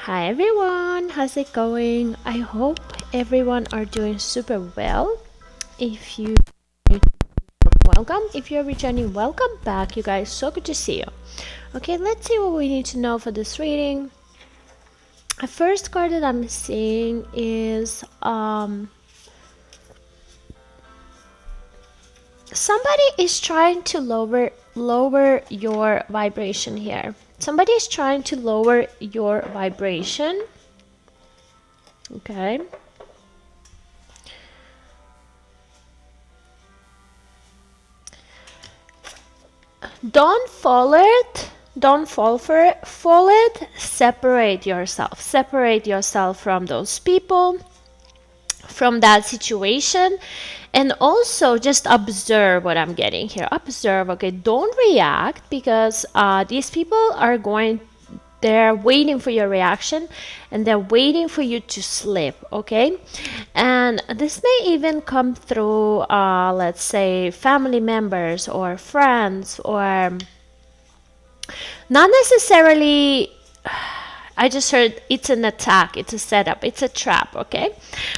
Hi everyone, how's it going? I hope everyone are doing super well. If you welcome, if you're returning, welcome back, you guys. So good to see you. Okay, let's see what we need to know for this reading. The first card that I'm seeing is somebody is trying to lower your vibration here. Somebody is trying to lower your vibration. Okay. Don't fall it. Don't fall for it. Fall it. Separate yourself. Separate yourself from those people, from that situation, and also just observe what I'm getting here. Observe. Okay, don't react, because these people are they're waiting for your reaction, and they're waiting for you to slip. Okay, and this may even come through let's say family members or friends, or not necessarily. I just heard it's an attack, it's a setup, it's a trap. Okay,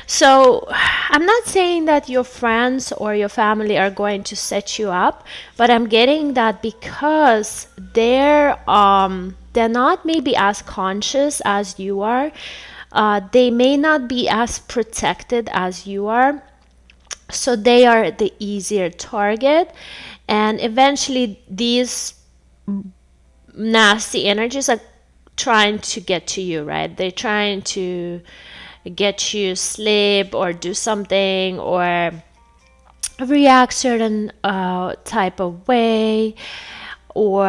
so I'm not saying that your friends or your family are going to set you up, but I'm getting that because they're not maybe as conscious as you are. They may not be as protected as you are, so they are the easier target, and eventually these nasty energies are trying to get to you, right? They're trying to get you sleep or do something or react certain type of way, or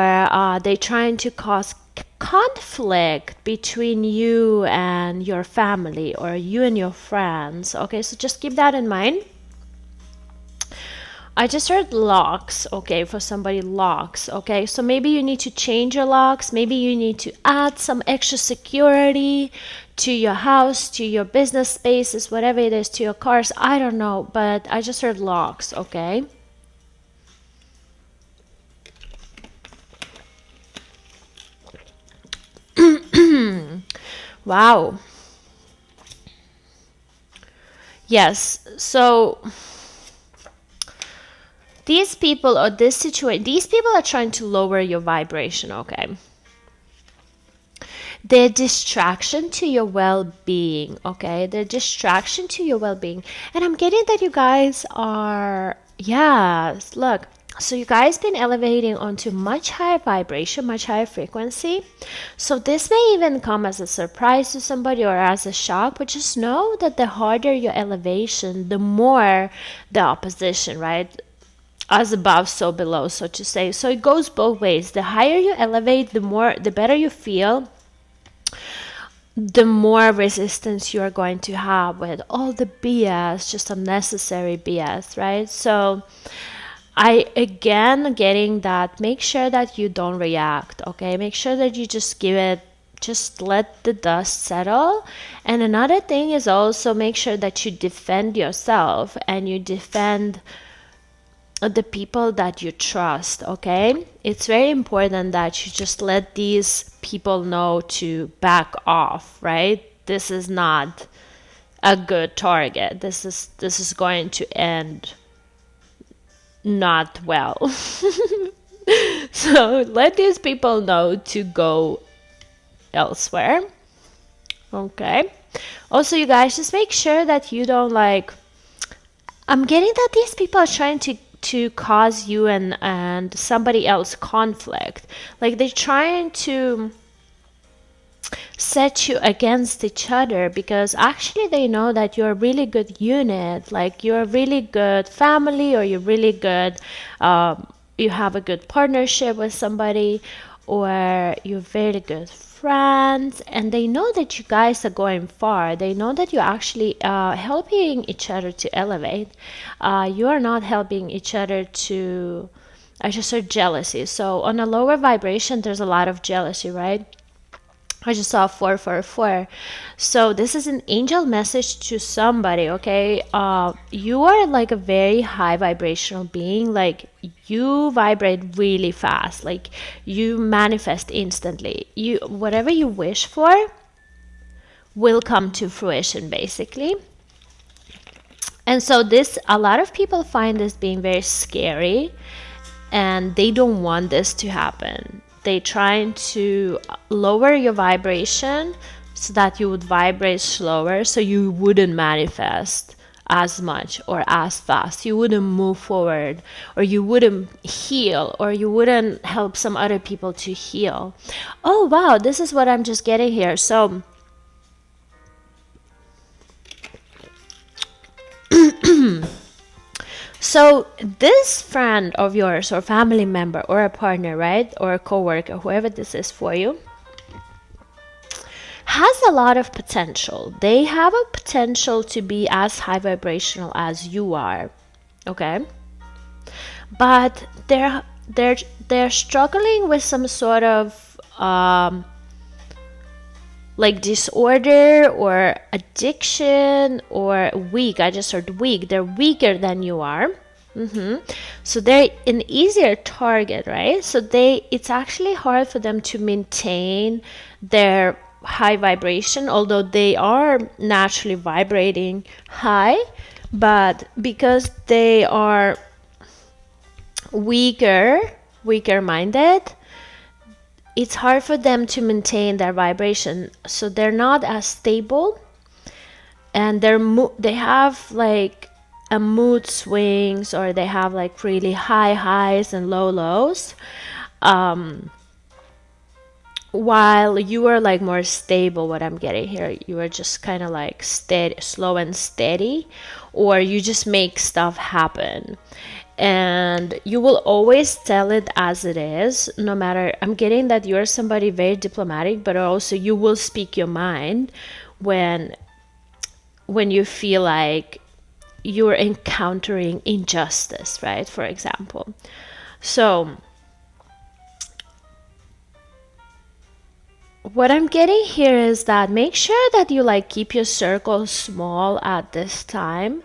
they're trying to cause conflict between you and your family or you and your friends. Okay, so just keep that in mind. I just heard locks, okay, for somebody, locks, okay? So maybe you need to change your locks. Maybe you need to add some extra security to your house, to your business spaces, whatever it is, to your cars. I don't know, but I just heard locks, okay? Wow. Yes, so these people or this situation, these people are trying to lower your vibration, okay? They're distraction to your well-being, okay? They're distraction to your well-being. And I'm getting that you guys are, yes, look. So you guys been elevating onto much higher vibration, much higher frequency. So this may even come as a surprise to somebody or as a shock, but just know that the harder your elevation, the more the opposition, right? As above, so below, so to say. So it goes both ways. The higher you elevate, the better you feel, the more resistance you're going to have with all the BS, just unnecessary BS, right? So I again getting that, make sure that you don't react, okay? Make sure that you just just let the dust settle. And another thing is also make sure that you defend yourself and you defend the people that you trust. Okay, it's very important that you just let these people know to back off, right? This is not a good target. This is going to end not well. So let these people know to go elsewhere. Okay, also you guys just make sure that you don't I'm getting that these people are trying to cause you and somebody else conflict. Like they're trying to set you against each other, because actually they know that you're a really good unit, like you're a really good family, or you're really good, you have a good partnership with somebody, or you're very good friends, and they know that you guys are going far. They know that you're actually helping each other to elevate. You are not helping each other to, I just heard jealousy. So on a lower vibration, there's a lot of jealousy, right? I just saw 444. So this is an angel message to somebody, okay? You are like a very high vibrational being. Like you vibrate really fast. Like you manifest instantly. You, whatever you wish for, will come to fruition, basically. And so this, a lot of people find this being very scary, and they don't want this to happen. They trying to lower your vibration so that you would vibrate slower, so you wouldn't manifest as much or as fast. You wouldn't move forward, or you wouldn't heal, or you wouldn't help some other people to heal. Oh wow, this is what I'm just getting here. So so this friend of yours, or family member, or a partner, right, or a coworker, whoever this is for you, has a lot of potential. They have a potential to be as high vibrational as you are, okay? But they're struggling with some sort of like disorder or addiction, or weak. I just heard weak. They're weaker than you are. So they're an easier target, right? So it's actually hard for them to maintain their high vibration, although they are naturally vibrating high, but because they are weaker minded, it's hard for them to maintain their vibration. So they're not as stable, and they have like a mood swings, or they have like really high highs and low lows, while you are like more stable. What I'm getting here, you are just kind of like steady, slow and steady, or you just make stuff happen, and you will always tell it as it is. No matter, I'm getting that you're somebody very diplomatic, but also you will speak your mind when you feel like you're encountering injustice, right? For example. So what I'm getting here is that make sure that you like keep your circle small at this time,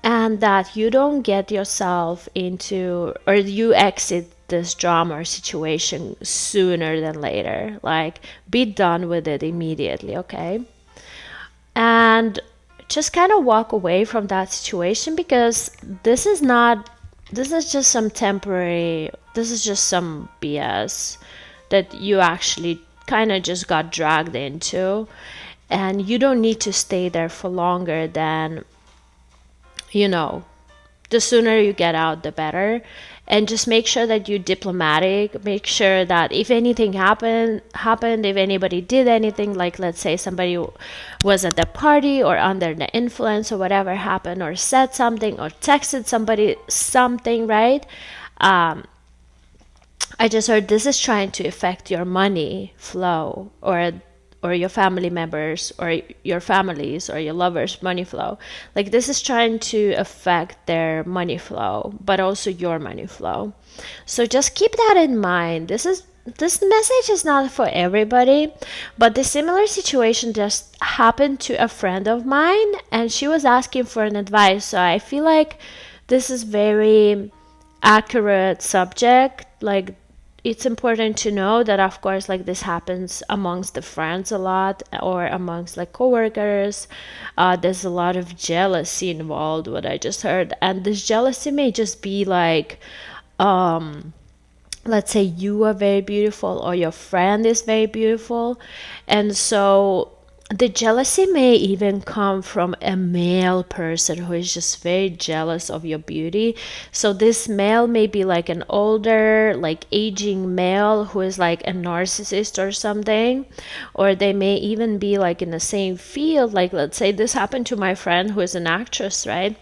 and that you don't get yourself into, or you exit this drama or situation sooner than later. Like, be done with it immediately, okay? And just kind of walk away from that situation, because this is just some temporary, this is just some BS that you actually kind of just got dragged into, and you don't need to stay there for longer than, the sooner you get out, the better. And just make sure that you're diplomatic. Make sure that if anything happened, if anybody did anything, like let's say somebody was at the party or under the influence or whatever happened, or said something or texted somebody something, right? I just heard this is trying to affect your money flow, or your family members, or your families, or your lovers' money flow. Like, this is trying to affect their money flow, but also your money flow. So just keep that in mind. This message is not for everybody, but the similar situation just happened to a friend of mine, and she was asking for an advice. So I feel like this is very accurate subject. Like, it's important to know that, of course, like, this happens amongst the friends a lot, or amongst like coworkers. There's a lot of jealousy involved, what I just heard, and this jealousy may just be like, let's say you are very beautiful, or your friend is very beautiful, and so the jealousy may even come from a male person who is just very jealous of your beauty. So this male may be like an older, like aging male who is like a narcissist or something, or they may even be like in the same field. Like, let's say this happened to my friend who is an actress, right?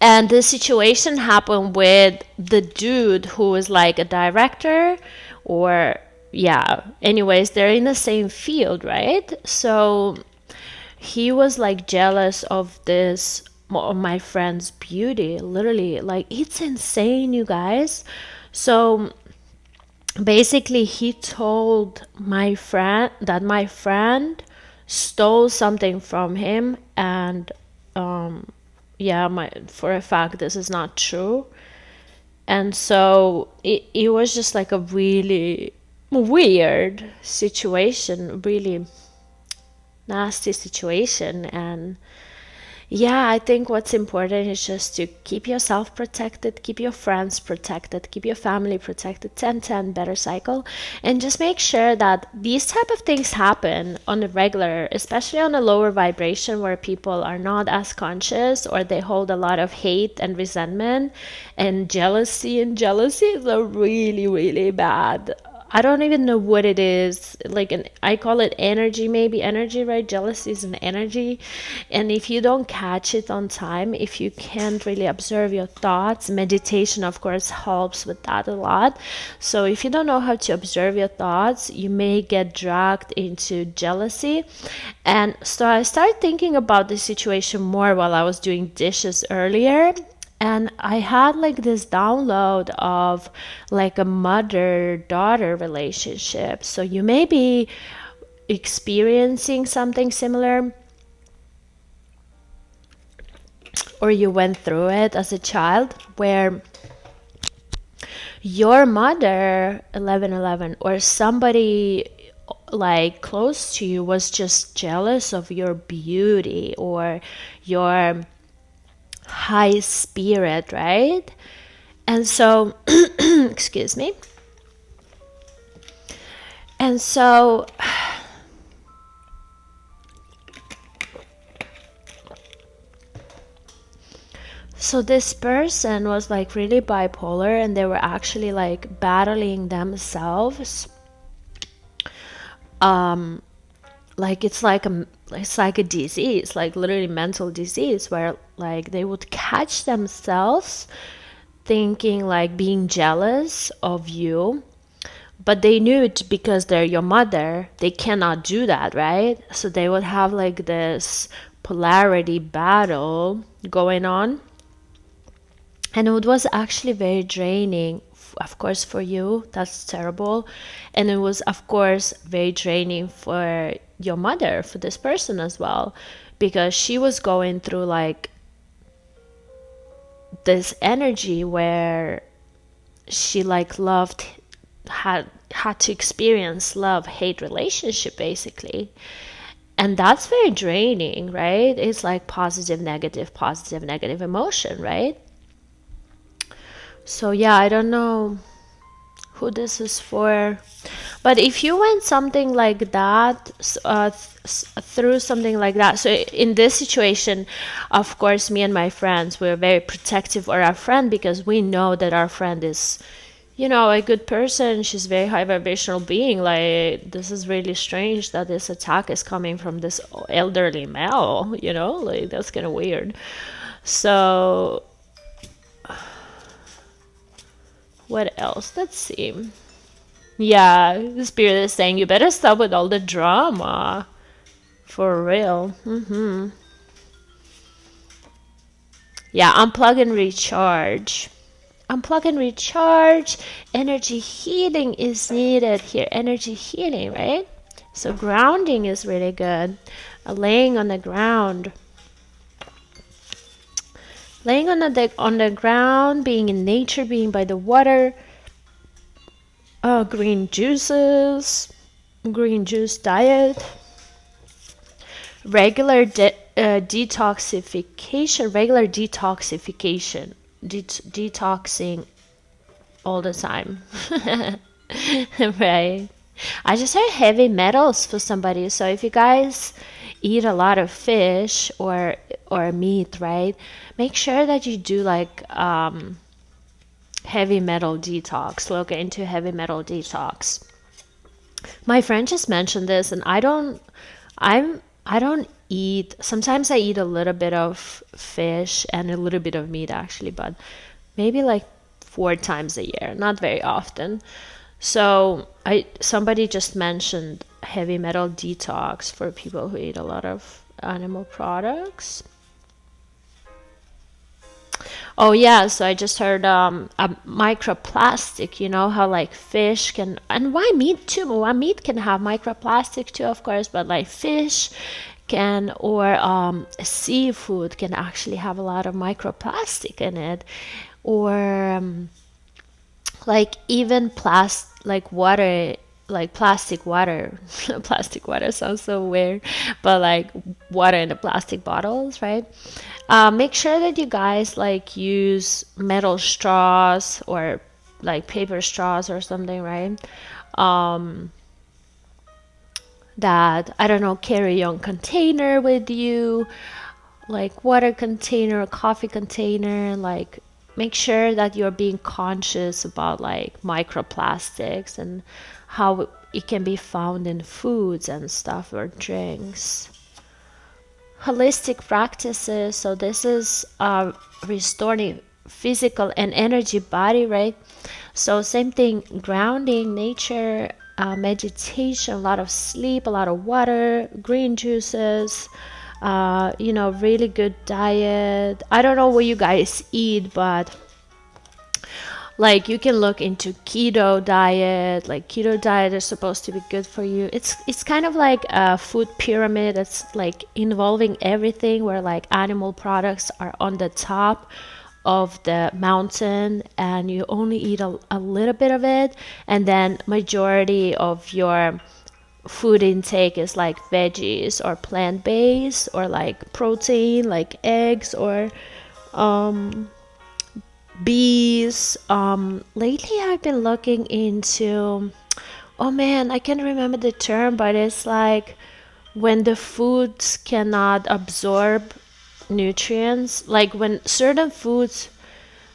And this situation happened with the dude who is like a director, or yeah, anyways, they're in the same field, right? So he was like jealous of my friend's beauty, literally. Like, it's insane, you guys. So basically, he told my friend that my friend stole something from him, and for a fact, this is not true. And so it was just like a really weird situation, really nasty situation. And yeah, I think what's important is just to keep yourself protected, keep your friends protected, keep your family protected. 10-10 better cycle. And just make sure that these type of things happen on the regular, especially on a lower vibration where people are not as conscious, or they hold a lot of hate and resentment and jealousy. And jealousy is a really, really bad, I don't even know what it is. Like I call it energy, maybe energy, right? Jealousy is an energy. And if you don't catch it on time, if you can't really observe your thoughts, meditation, of course, helps with that a lot. So if you don't know how to observe your thoughts, you may get dragged into jealousy. And so I started thinking about this situation more while I was doing dishes earlier. And I had like this download of like a mother-daughter relationship. So you may be experiencing something similar, or you went through it as a child, where your mother, 1111, or somebody like close to you was just jealous of your beauty or your high spirit, right? And so, excuse me. And so, so this person was like really bipolar, and they were actually like battling themselves. Like it's like a disease, like literally mental disease, where like they would catch themselves thinking like being jealous of you, but they knew it because they're your mother. They cannot do that, right? So they would have like this polarity battle going on. And it was actually very draining, of course, for you. That's terrible. And it was, of course, very draining for your mother, for this person as well, because she was going through like this energy where she like loved, had to experience love hate relationship basically. And that's very draining, right? It's like positive negative emotion, right? So yeah, I don't know who this is for, but if you went something like that, through something like that, so in this situation, of course, me and my friends, we're very protective of our friend, because we know that our friend is, you know, a good person. She's a very high vibrational being. Like, this is really strange that this attack is coming from this elderly male, you know, like that's kind of weird. So what else? Let's see. Yeah, the spirit is saying you better stop with all the drama. For real. Yeah, unplug and recharge. Unplug and recharge. Energy healing is needed here. Energy healing, right? So grounding is really good. Laying on the ground. Laying on the ground, being in nature, being by the water. Green juices, green juice diet, regular detoxification, detoxing all the time. Right? I just heard heavy metals for somebody. So if you guys eat a lot of fish or meat, right, make sure that you do like heavy metal detox. Look into heavy metal detox. My friend just mentioned this, and I don't eat. Sometimes I eat a little bit of fish and a little bit of meat actually, but maybe like 4 times a year, not very often. So somebody just mentioned heavy metal detox for people who eat a lot of animal products. Oh yeah, so I just heard a microplastic, you know how like fish can, and why meat too? Why meat can have microplastic too, of course, but like fish can, or seafood can actually have a lot of microplastic in it, or like even like water like plastic water. Plastic water sounds so weird, but like water in the plastic bottles, right? Make sure that you guys like use metal straws or like paper straws or something, right? That, I don't know, carry your own container with you, like water container, coffee container. Like, make sure that you're being conscious about like microplastics and how it can be found in foods and stuff or drinks. Holistic practices, so this is restoring physical and energy body, right? So same thing, grounding, nature, meditation, a lot of sleep, a lot of water, green juices, really good diet. I don't know what you guys eat, but like you can look into keto diet. Like keto diet is supposed to be good for you. It's kind of like a food pyramid that's like involving everything, where like animal products are on the top of the mountain and you only eat a little bit of it, and then majority of your food intake is like veggies or plant-based, or like protein like eggs or bees. Lately I've been looking into, oh man, I can't remember the term, but it's like when the foods cannot absorb nutrients, like when certain foods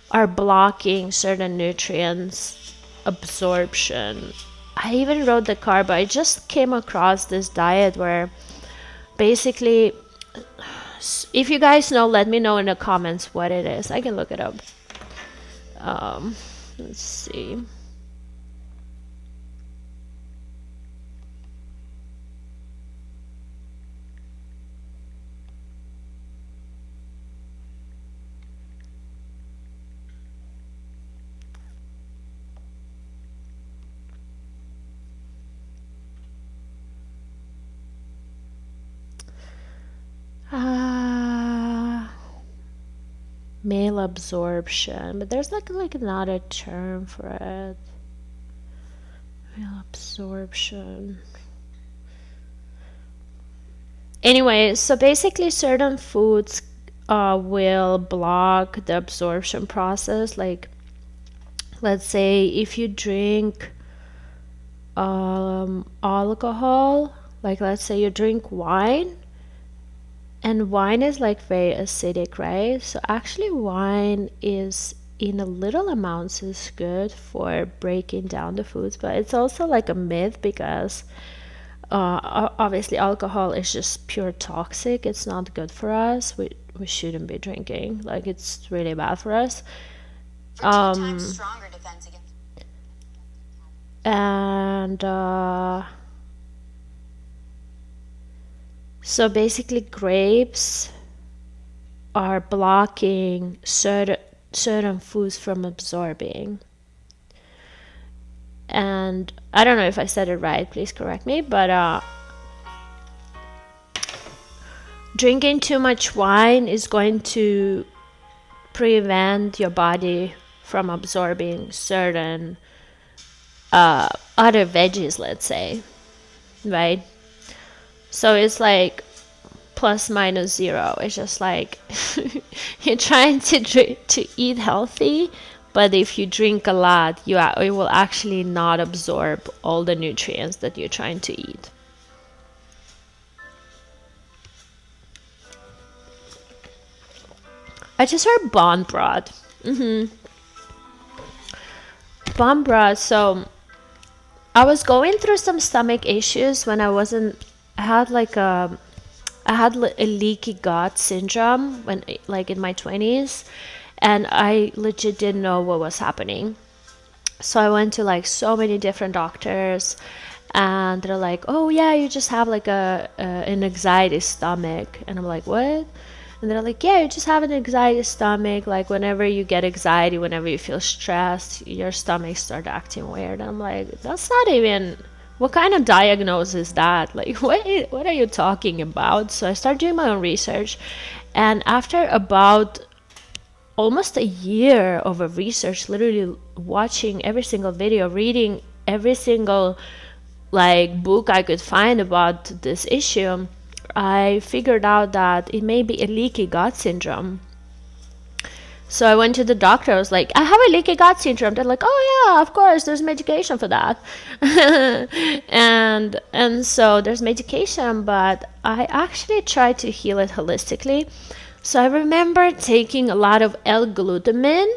are blocking certain nutrients absorption. I even wrote the card, but I just came across this diet where basically, if you guys know, let me know in the comments what it is. I can look it up. Let's see. Male absorption, but there's like another term for it. Male absorption. Anyway, so basically certain foods will block the absorption process. Like, let's say if you drink alcohol, like let's say you drink wine, and wine is like very acidic, right? So actually wine is in a little amounts is good for breaking down the foods, but it's also like a myth because obviously alcohol is just pure toxic. It's not good for us. We shouldn't be drinking. Like, it's really bad for us. And so basically grapes are blocking certain foods from absorbing. And I don't know if I said it right, please correct me, but drinking too much wine is going to prevent your body from absorbing certain other veggies, let's say, right? So it's like plus minus zero. It's just like you're trying to eat healthy, but if you drink a lot, it will actually not absorb all the nutrients that you're trying to eat. I just heard bone broth. Bone broth. So I was going through some stomach issues when I had a leaky gut syndrome when, like, in my 20s, and I legit didn't know what was happening. So I went to like so many different doctors, and they're like, "Oh yeah, you just have like an anxiety stomach," and I'm like, "What?" And they're like, "Yeah, you just have an anxiety stomach. Like whenever you get anxiety, whenever you feel stressed, your stomach start acting weird." And I'm like, "That's not even." What kind of diagnosis is that? Like, what are you talking about? So I started doing my own research, and after about almost a year of research, literally watching every single video, reading every single like book I could find about this issue, I figured out that it may be a leaky gut syndrome. So I went to the doctor. I was like, I have a leaky gut syndrome. They're like, oh yeah, of course, there's medication for that. and so there's medication, but I actually tried to heal it holistically. So I remember taking a lot of L-glutamine.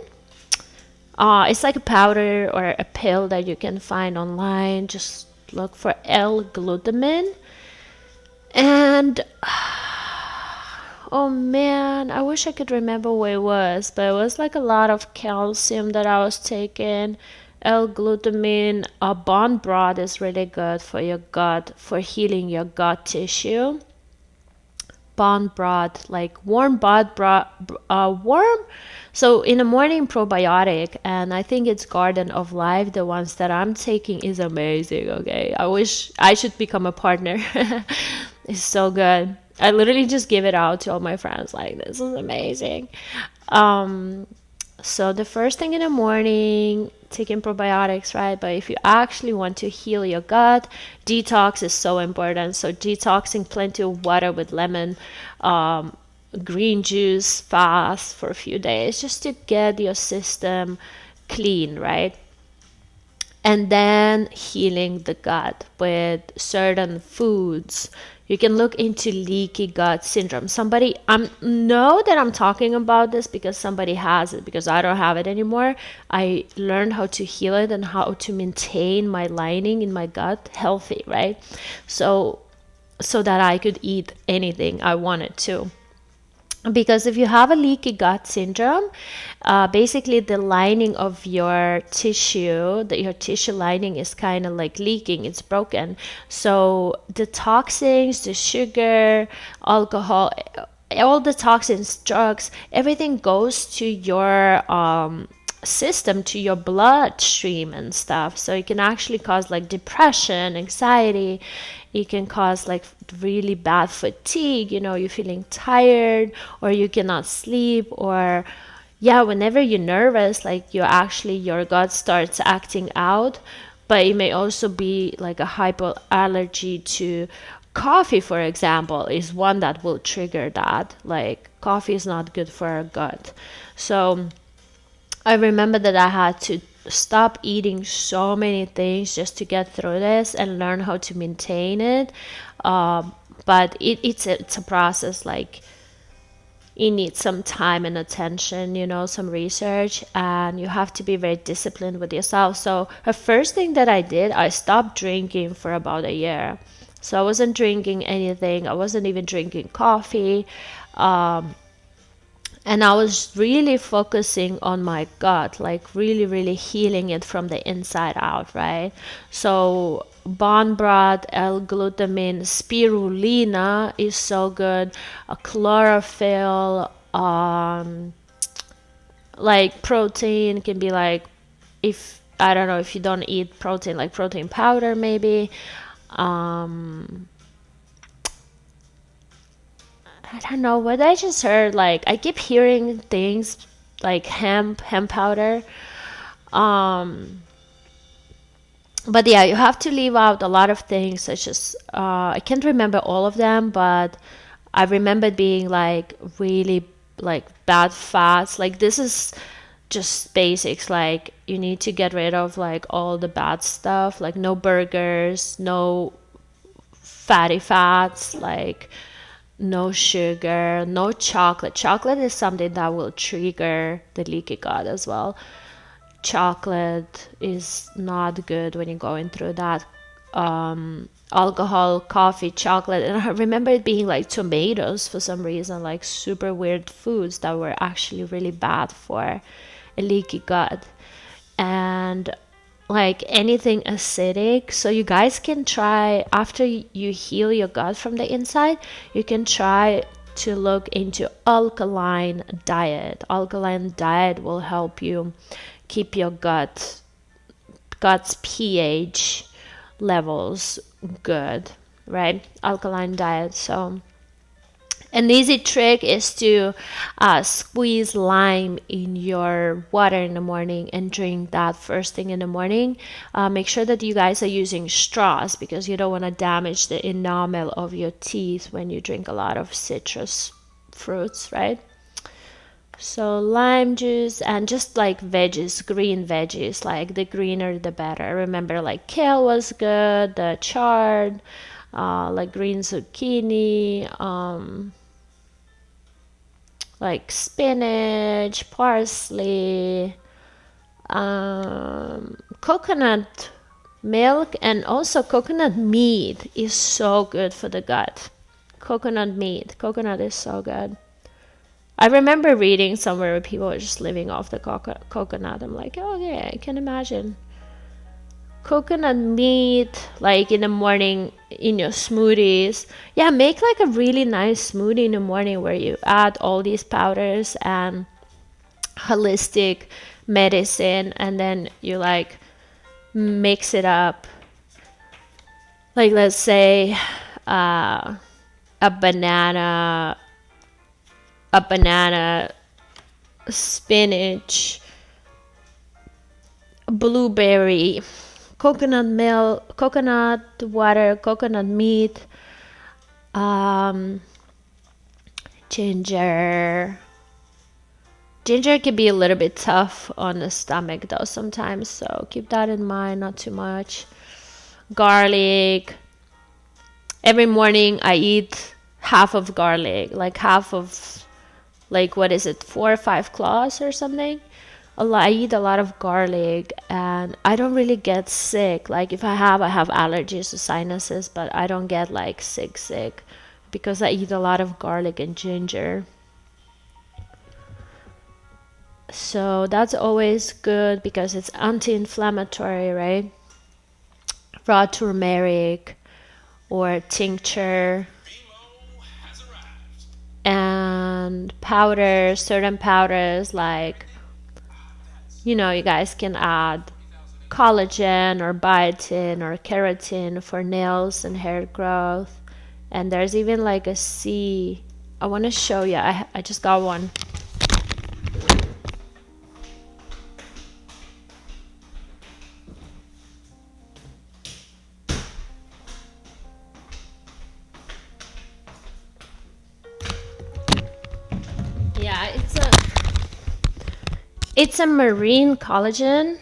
It's like a powder or a pill that you can find online. Just look for L-glutamine. And oh man, I wish I could remember what it was, but it was like a lot of calcium that I was taking. L-glutamine, bone broth is really good for your gut, for healing your gut tissue. Bone broth, like warm bone broth, warm. So in the morning, probiotic, and I think it's Garden of Life. The ones that I'm taking is amazing. Okay, I wish I should become a partner. It's so good. I literally just give it out to all my friends. Like, this is amazing. So the first thing in the morning, taking probiotics, right? But if you actually want to heal your gut, detox is so important. So detoxing plenty of water with lemon, green juice fast for a few days, just to get your system clean, right? And then healing the gut with certain foods. You can look into leaky gut syndrome. Somebody, know that I'm talking about this because somebody has it, because I don't have it anymore. I learned how to heal it and how to maintain my lining in my gut healthy, right? So that I could eat anything I wanted to. Because if you have a leaky gut syndrome, basically the lining of your tissue, your tissue lining is kind of like leaking, it's broken. So the toxins, the sugar, alcohol, all the toxins, drugs, everything goes to your system, to your bloodstream and stuff. So it can actually cause like depression, anxiety. It can cause like really bad fatigue, you're feeling tired, or you cannot sleep, or whenever you're nervous, like your gut starts acting out. But it may also be like a hypoallergy to coffee, for example, is one that will trigger that. Like, coffee is not good for our gut. So I remember that I had to stop eating so many things just to get through this and learn how to maintain it. But it's a process. Like, you need some time and attention, some research, and you have to be very disciplined with yourself. So the first thing that I did, I stopped drinking for about a year. So I wasn't drinking anything. I wasn't even drinking coffee. And I was really focusing on my gut, like really, really healing it from the inside out, right? So bone broth, L-glutamine, spirulina is so good. Chlorophyll, like protein can be like, if I don't know, if you don't eat protein, like protein powder maybe. I don't know what I just heard. Like, I keep hearing things like hemp powder. But yeah, you have to leave out a lot of things, such as I can't remember all of them, but I remember being like really like bad fats. Like, this is just basics. Like, you need to get rid of like all the bad stuff, like no burgers, no fatty fats, like no sugar, no chocolate. Chocolate is something that will trigger the leaky gut as well. Chocolate is not good when you're going through that. Alcohol, coffee, chocolate. And I remember it being like tomatoes for some reason, like super weird foods that were actually really bad for a leaky gut. And like anything acidic. So you guys can try, after you heal your gut from the inside, you can try to look into alkaline diet. Alkaline diet will help you keep your gut's pH levels good, right? Alkaline diet. So An easy trick is to squeeze lime in your water in the morning and drink that first thing in the morning. Make sure that you guys are using straws because you don't want to damage the enamel of your teeth when you drink a lot of citrus fruits, right? So lime juice and just like veggies, green veggies, like the greener the better. Remember, like kale was good, the chard, like green zucchini, like spinach, parsley, coconut milk, and also coconut meat is so good for the gut. Coconut is so good. I remember reading somewhere where people were just living off the coconut. I'm like, oh yeah, I can imagine. Coconut meat, like in the morning in your smoothies. Yeah, make like a really nice smoothie in the morning where you add all these powders and holistic medicine, and then you like mix it up. Like, let's say a banana, spinach, blueberry, coconut milk, coconut water, coconut meat, ginger. Ginger can be a little bit tough on the stomach though sometimes, so keep that in mind, not too much. Garlic. Every morning I eat half of garlic, like half of, like, what is it, 4 or 5 claws or something. I eat a lot of garlic and I don't really get sick. Like if I have allergies to sinuses, but I don't get like sick because I eat a lot of garlic and ginger. So that's always good because it's anti-inflammatory, right? Raw turmeric or tincture, and powders, certain powders, like, you know, you guys can add collagen or biotin or keratin for nails and hair growth. And there's even like a C. I want to show you. I just got one. Yeah, it's a marine collagen.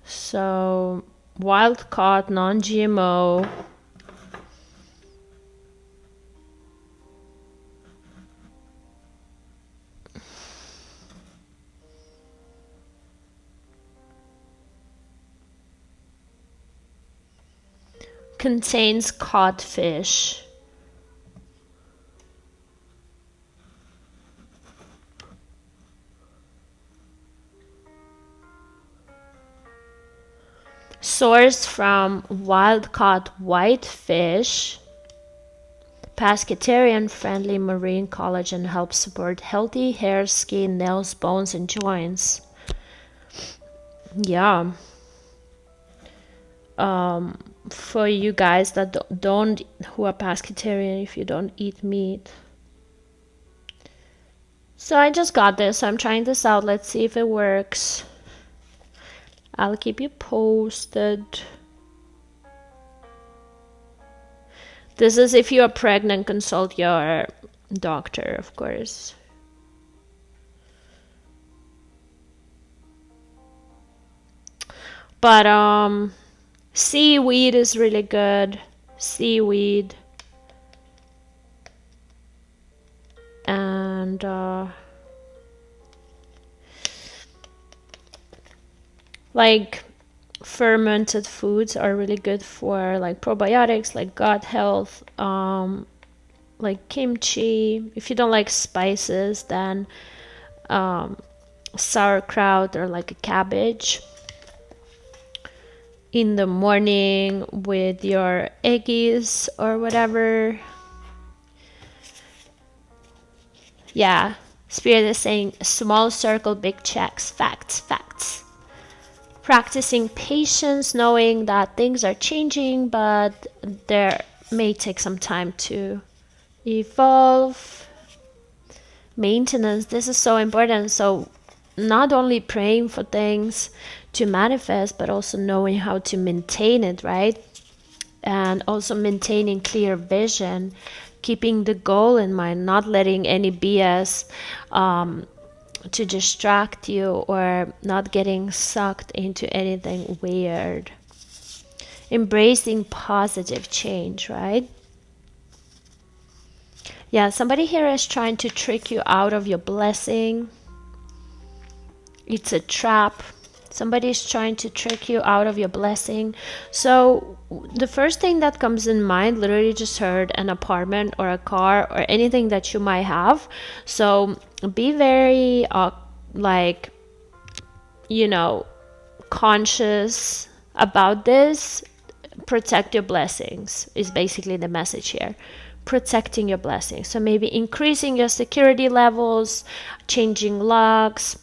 So wild caught, non-GMO. Contains codfish. Sourced from wild-caught whitefish. Pescatarian-friendly marine collagen helps support healthy hair, skin, nails, bones, and joints. Yeah. For you guys that who are pescatarian, if you don't eat meat. So I just got this. I'm trying this out. Let's see if it works. I'll keep you posted. This is if you are pregnant, consult your doctor, of course. But seaweed is really good. Seaweed. And like fermented foods are really good for like probiotics, like gut health, like kimchi. If you don't like spices, then sauerkraut or like a cabbage in the morning with your eggies or whatever. Yeah, Spirit is saying small circle, big checks. Facts. practicing patience, knowing that things are changing, but there may take some time to evolve. Maintenance, this is so important. So not only praying for things to manifest, but also knowing how to maintain it, right? And also maintaining clear vision, keeping the goal in mind, not letting any BS to distract you, or not getting sucked into anything weird. Embracing positive change, right? Yeah, somebody here is trying to trick you out of your blessing. It's a trap. Somebody is trying to trick you out of your blessing. So the first thing that comes in mind, literally just heard an apartment or a car or anything that you might have. So be very like, you know, conscious about this. Protect your blessings is basically the message here. Protecting your blessings. So maybe increasing your security levels, changing locks,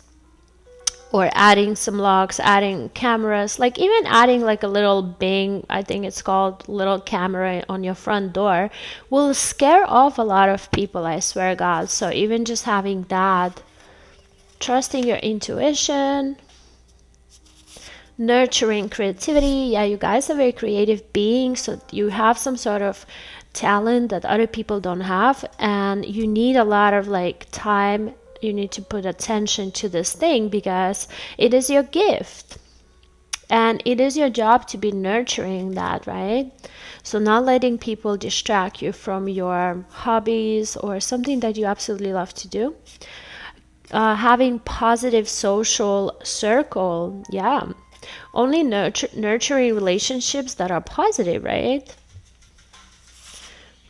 or adding some locks, adding cameras, like even adding like a little Bing, I think it's called, little camera on your front door will scare off a lot of people, I swear God. So even just having that, trusting your intuition, nurturing creativity. Yeah, you guys are very creative beings, so you have some sort of talent that other people don't have, and you need a lot of like time. You need to put attention to this thing because it is your gift and it is your job to be nurturing that, right? So not letting people distract you from your hobbies or something that you absolutely love to do. Having positive social circle, yeah. Only nurturing relationships that are positive, right?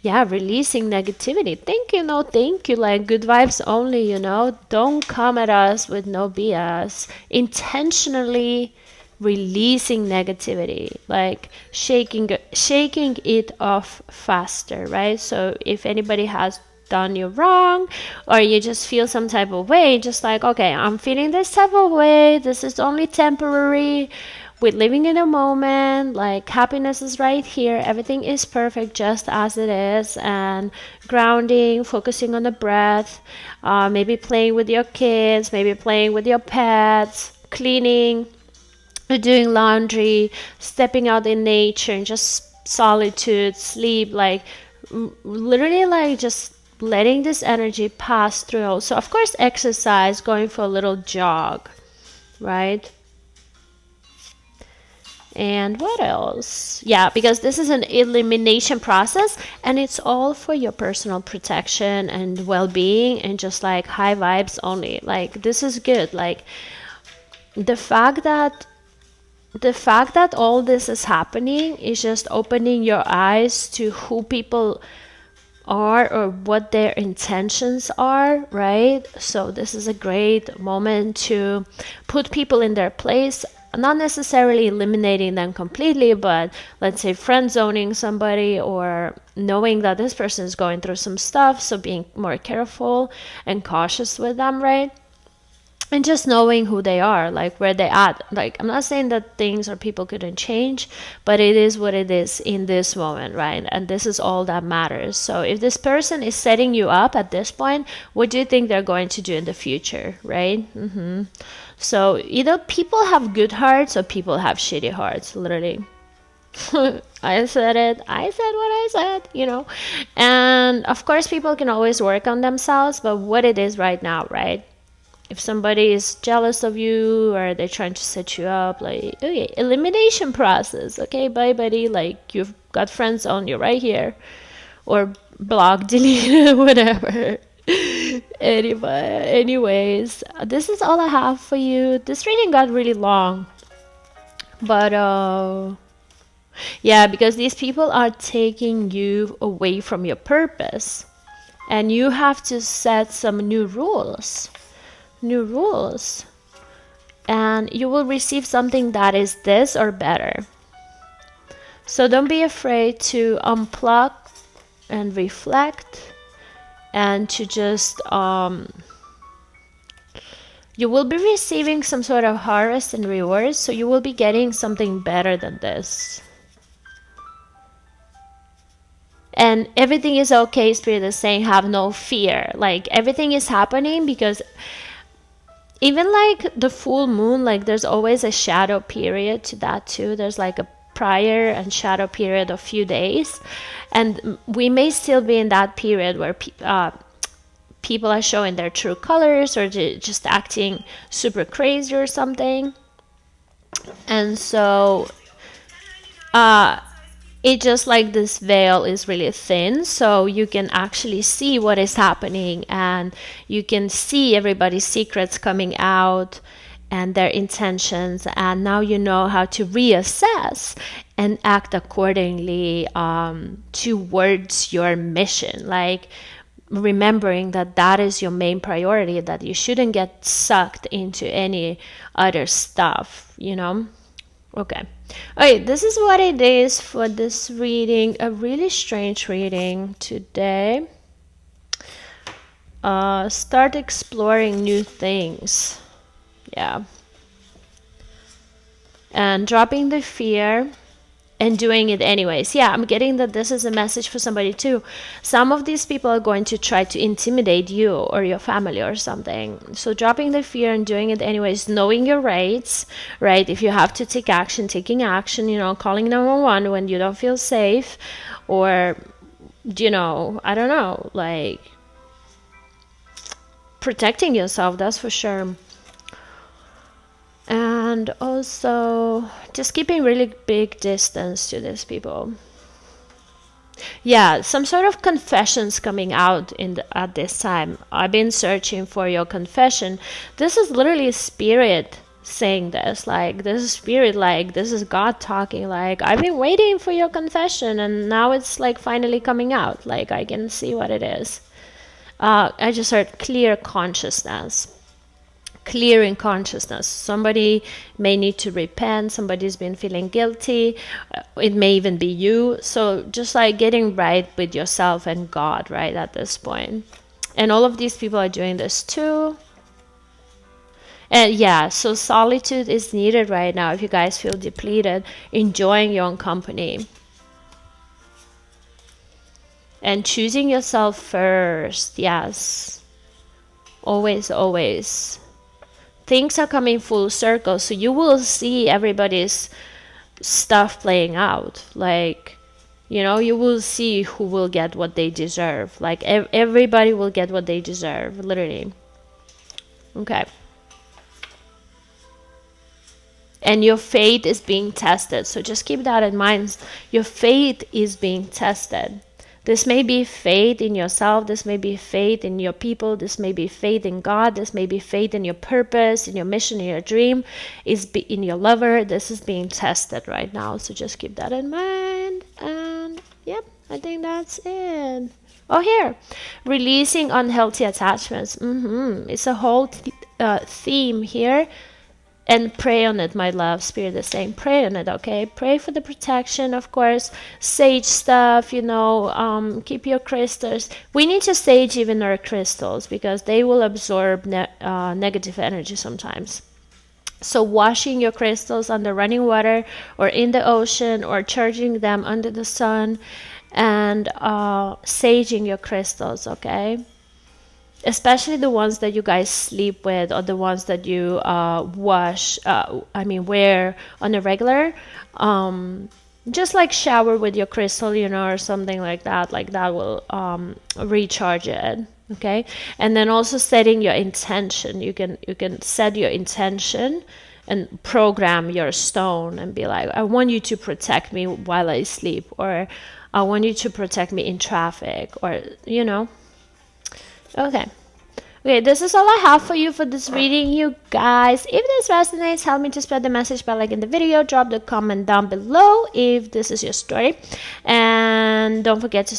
Yeah, releasing negativity. Thank you, no thank you. Like good vibes only, you know. Don't come at us with no BS. Intentionally releasing negativity, like shaking it off faster, right? So if anybody has done you wrong, or you just feel some type of way, just like, okay, I'm feeling this type of way, this is only temporary, we're living in a moment, like happiness is right here, everything is perfect just as it is. And grounding, focusing on the breath, maybe playing with your kids, maybe playing with your pets, cleaning, doing laundry, stepping out in nature, and just solitude, sleep, like literally like just letting this energy pass through. So of course exercise, going for a little jog, right? And what else? Yeah, because this is an elimination process and it's all for your personal protection and well-being and just like high vibes only. Like this is good. Like the fact that all this is happening is just opening your eyes to who people are or what their intentions are, right? So this is a great moment to put people in their place, not necessarily eliminating them completely, but let's say friend zoning somebody or knowing that this person is going through some stuff, so being more careful and cautious with them, right? And just knowing who they are, like where they at. Like I'm not saying that things or people couldn't change, but it is what it is in this moment, right? And this is all that matters. So if this person is setting you up at this point, what do you think they're going to do in the future, right? So either people have good hearts or people have shitty hearts, literally. I said it. I said what I said, you know. And of course people can always work on themselves, but what it is right now, right? If somebody is jealous of you or they're trying to set you up, like, okay, elimination process. Okay, bye, buddy. Like, you've got friends on you right here. Or block, delete, whatever. Anyways, this is all I have for you. This reading got really long. But, yeah, because these people are taking you away from your purpose. And you have to set some new rules, and you will receive something that is this or better. So don't be afraid to unplug and reflect and to just You will be receiving some sort of harvest and rewards, so you will be getting something better than this. And everything is okay, Spirit is saying, have no fear. Like, everything is happening because even like the full moon, like there's always a shadow period to that too. There's like a prior and shadow period of few days. And we may still be in that period where people are showing their true colors or just acting super crazy or something. And so it just like this veil is really thin, so you can actually see what is happening, and you can see everybody's secrets coming out and their intentions, and now you know how to reassess and act accordingly towards your mission, like remembering that that is your main priority, that you shouldn't get sucked into any other stuff, you know. Okay. Okay, this is what it is for this reading. A really strange reading today. Start exploring new things. Yeah. And dropping the fear and doing it anyways. Yeah, I'm getting that this is a message for somebody too. Some of these people are going to try to intimidate you or your family or something. So dropping the fear and doing it anyways, knowing your rights, right? If you have to take action, taking action, you know, calling 911 when you don't feel safe, or, you know, I don't know, like protecting yourself, that's for sure. And also just keeping really big distance to these people. Yeah, some sort of confessions coming out at this time. I've been searching for your confession. This is literally spirit saying this. Like, this is spirit, like, this is God talking. Like, I've been waiting for your confession, and now it's like finally coming out. Like, I can see what it is. I just heard clear consciousness. Clearing consciousness. Somebody may need to repent. Somebody's been feeling guilty. It may even be you. So just like getting right with yourself and God, right, at this point. And all of these people are doing this too. And yeah, so solitude is needed right now if you guys feel depleted. Enjoying your own company. And choosing yourself first. Yes. Always, always. Things are coming full circle, so you will see everybody's stuff playing out. Like, you know, you will see who will get what they deserve. Like, everybody will get what they deserve, literally. Okay. And your faith is being tested, so just keep that in mind. Your faith is being tested. This may be faith in yourself, this may be faith in your people, this may be faith in God, this may be faith in your purpose, in your mission, in your dream, in your lover. This is being tested right now, so just keep that in mind. And yep, I think that's it. Oh, here, releasing unhealthy attachments. It's a whole theme here. And pray on it, my love. Spirit is saying, pray on it, okay? Pray for the protection, of course. Sage stuff, you know, keep your crystals. We need to sage even our crystals because they will absorb negative energy sometimes. So washing your crystals under running water or in the ocean or charging them under the sun, and saging your crystals, okay? Especially the ones that you guys sleep with, or the ones that you wear on a regular. Just like shower with your crystal, you know, or something like that. Like that will recharge it. Okay. And then also setting your intention. You can set your intention and program your stone and be like, I want you to protect me while I sleep, or I want you to protect me in traffic, or, you know. Okay, this is all I have for you for this reading, you guys. If this resonates, help me to spread the message by liking the video. Drop the comment down below if this is your story, and don't forget to